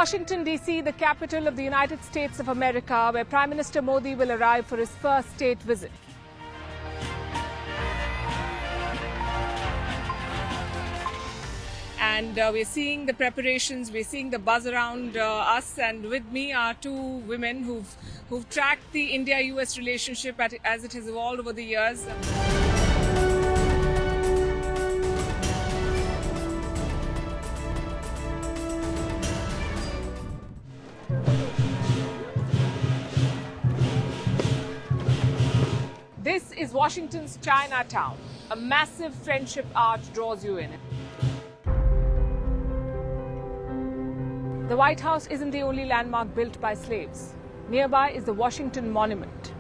Washington, D.C., the capital of the United States of America, where Prime Minister Modi will arrive for his first state visit. And we're seeing the preparations, we're seeing the buzz around us, and with me are two women who've tracked the India-US relationship as it has evolved over the years. This is Washington's Chinatown. A massive friendship arch draws you in. The White House isn't the only landmark built by slaves. Nearby is the Washington Monument.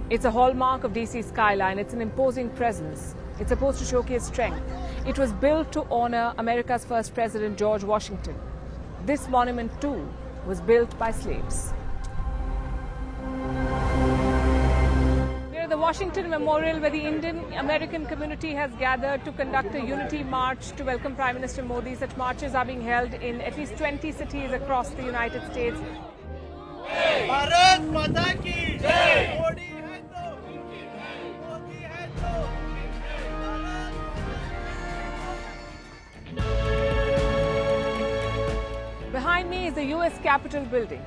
It's a hallmark of DC's skyline. It's an imposing presence. It's supposed to showcase strength. It was built to honor America's first president, George Washington. This monument, too, was built by slaves. The Washington Memorial, where the Indian American community has gathered to conduct a unity march to welcome Prime Minister Modi. Such marches are being held in at least 20 cities across the United States. Bharat Mata ki Jai! Modi hai to, Modi hai to. Behind me is the US Capitol building.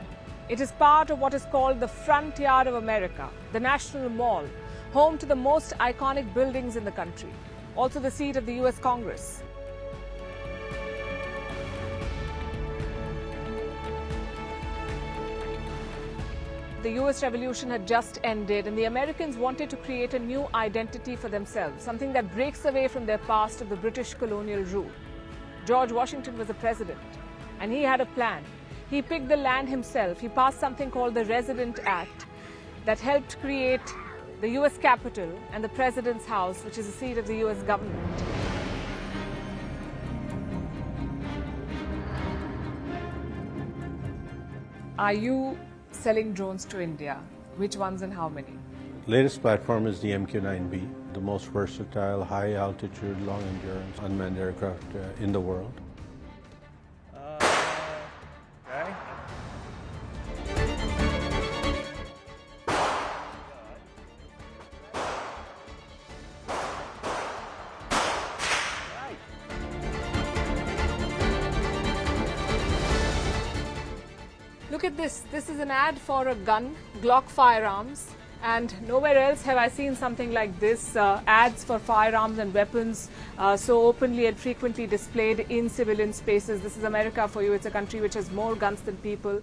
It is part of what is called the front yard of America, the National Mall, home to the most iconic buildings in the country, also the seat of the US Congress. The US Revolution had just ended, and the Americans wanted to create a new identity for themselves, something that breaks away from their past of the British colonial rule. George Washington was the president, and he had a plan. He picked the land himself. He passed something called the Resident Act that helped create the US Capitol and the President's House, which is the seat of the US government. Are you selling drones to India? Which ones and how many? Latest platform is the MQ-9B, the most versatile, high altitude, long endurance unmanned aircraft in the world. Look at this. This is an ad for a gun, Glock firearms, and nowhere else have I seen something like this. Ads for firearms and weapons so openly and frequently displayed in civilian spaces. This is America for you. It's a country which has more guns than people.